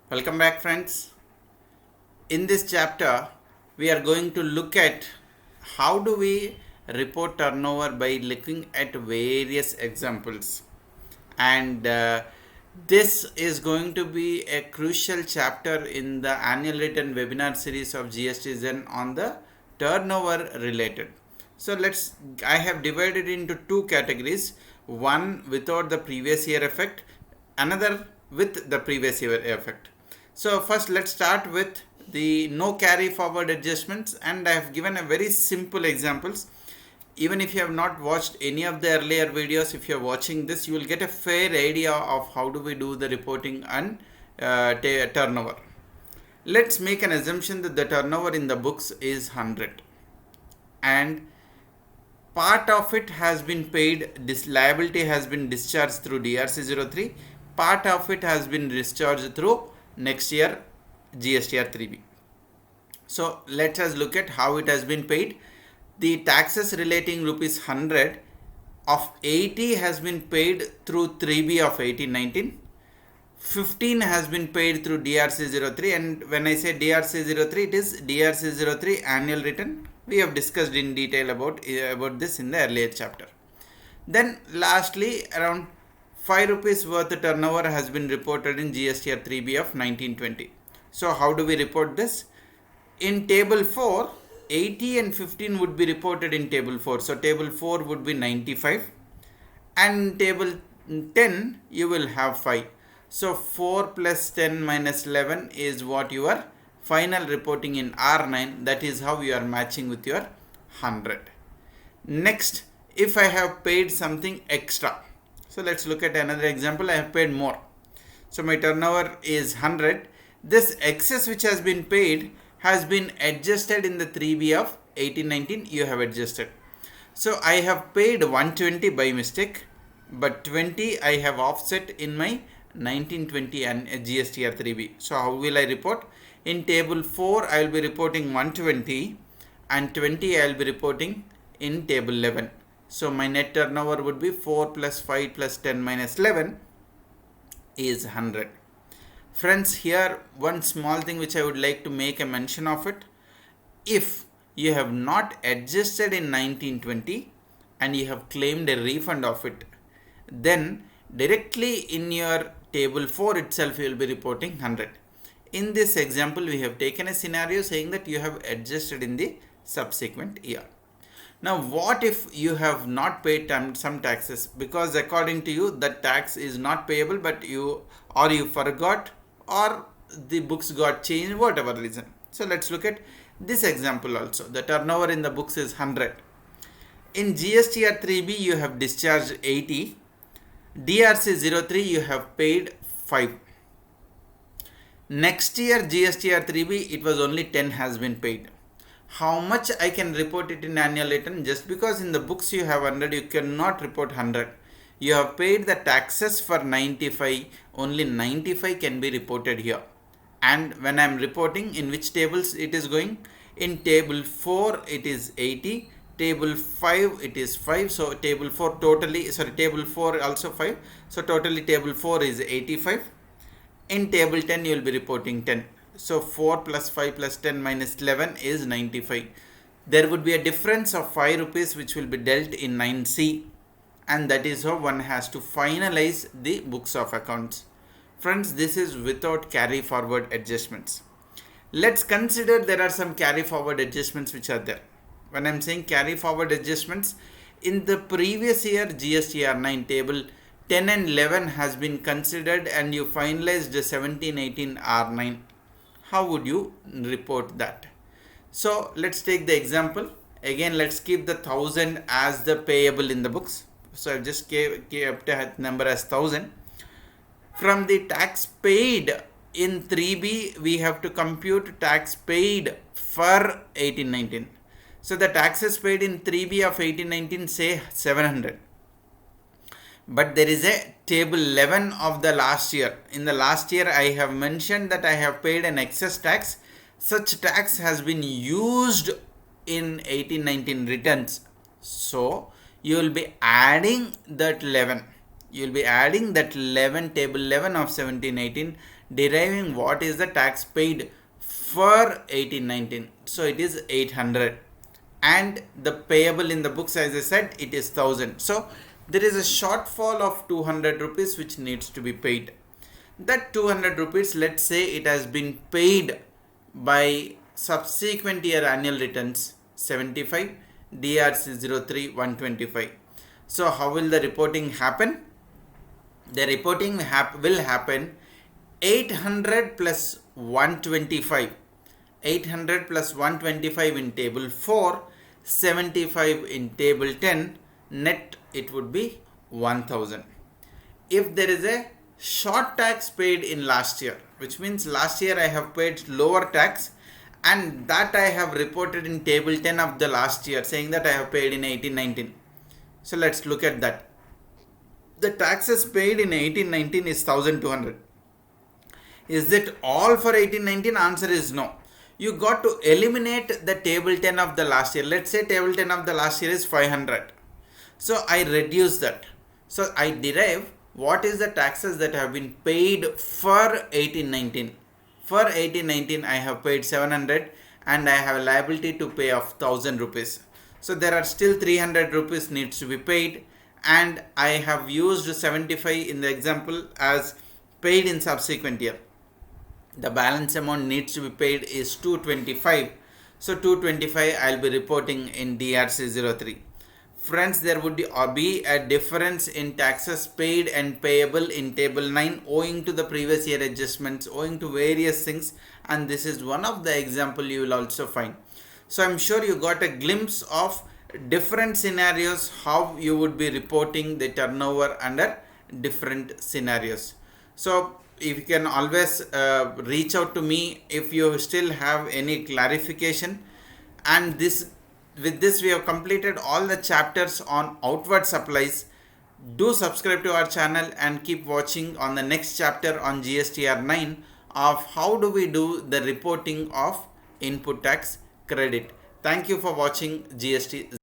Welcome back, friends. In this chapter, we are going to look at how do we report turnover by looking at various examples. And this is going to be a crucial chapter in the annual written webinar series of GST Zen on the turnover related. So I have divided into two categories, one without the previous year effect, another with the previous year effect. So first let's start with the no carry forward adjustments, and I have given a very simple examples. Even if you have not watched any of the earlier videos, if you are watching this, you will get a fair idea of how do we do the reporting and turnover. Let's make an assumption that the turnover in the books is 100 and part of it has been paid, this liability has been discharged through DRC03, part of it has been discharged through next year GSTR 3B. So let us look at how it has been paid. The taxes relating rupees 100 of 80 has been paid through 3B of 1819. 15 has been paid through DRC03, and when I say DRC03, it is DRC03 annual return. We have discussed in detail about this in the earlier chapter. Then lastly, around 5 rupees worth of turnover has been reported in GSTR 3B of 1920. So how do we report this? In table 4, 80 and 15 would be reported in table 4. So table 4 would be 95, and table 10 you will have 5. So 4 plus 10 minus 11 is what your final reporting in R9. That is how you are matching with your 100. Next, if I have paid something extra. So let's look at another example. I have paid more. So my turnover is 100. This excess which has been paid has been adjusted in the 3B of 1819. You have adjusted. So I have paid 120 by mistake, but 20 I have offset in my 1920 and GSTR 3B. So how will I report? In table 4 I will be reporting 120 and 20 I will be reporting in table 11. So my net turnover would be 4 plus 5 plus 10 minus 11 is 100. Friends, here one small thing which I would like to make a mention of it. If you have not adjusted in 1920 and you have claimed a refund of it, then directly in your table 4 itself you will be reporting 100. In this example, we have taken a scenario saying that you have adjusted in the subsequent year. Now what if you have not paid some taxes, because according to you the tax is not payable, but you forgot, or the books got changed, whatever reason. So let's look at this example also. The turnover in the books is 100. In GSTR 3B you have discharged 80. DRC 03 you have paid 5. Next year GSTR 3B it was only 10 has been paid. How much I can report it in annual return? Just because in the books you have 100, you cannot report 100. You have paid the taxes for 95, only 95 can be reported here. And when I am reporting, in which tables it is going? In table 4 it is 80, table 5 it is 5. So table 4 table 4 also 5. So totally table 4 is 85. In table 10 you will be reporting 10. So 4 plus 5 plus 10 minus 11 is 95. There would be a difference of 5 rupees which will be dealt in 9C, and that is how one has to finalize the books of accounts. Friends, this is without carry forward adjustments. Let's consider there are some carry forward adjustments which are there. When I am saying carry forward adjustments, in the previous year GSTR 9 table 10 and 11 has been considered and you finalized the 17-18 R9. How would you report that? So let's take the example. Again, let's keep the 1000 as the payable in the books. So I just kept a number as 1000. From the tax paid in 3B, we have to compute tax paid for 1819. So the taxes paid in 3B of 1819 say 700. But there is a table 11 of the last year. In the last year I have mentioned that I have paid an excess tax. Such tax has been used in 1819 returns. So you will be adding that 11. You will be adding that 11, table 11 of 1718, deriving what is the tax paid for 1819. So it is 800, and the payable in the books, as I said, it is 1000. So there is a shortfall of 200 rupees which needs to be paid. That 200 rupees, let's say it has been paid by subsequent year annual returns 75, DRC 03 125. So how will the reporting happen? The reporting will happen 800 plus 125. 800 plus 125 in table 4, 75 in table 10, net it would be 1000. If there is a short tax paid in last year, which means last year I have paid lower tax, and that I have reported in table 10 of the last year, saying that I have paid in 1819. So let's look at that. The taxes paid in 1819 is 1200. Is it all for 1819? Answer is no. You got to eliminate the table 10 of the last year. Let's say table 10 of the last year is 500. So I reduce that. So I derive what is the taxes that have been paid for 1819. For 1819 I have paid 700, and I have a liability to pay of 1000 rupees. So there are still 300 rupees needs to be paid, and I have used 75 in the example as paid in subsequent year. The balance amount needs to be paid is 225. So 225 I will be reporting in DRC 03. Friends, there would be a difference in taxes paid and payable in table 9 owing to the previous year adjustments, owing to various things, and this is one of the example you will also find. So I'm sure you got a glimpse of different scenarios, how you would be reporting the turnover under different scenarios. So if you can always reach out to me if you still have any clarification. And with this we have completed all the chapters on outward supplies. Do subscribe to our channel and keep watching on the next chapter on GSTR 9 of how do we do the reporting of input tax credit. Thank you for watching GST.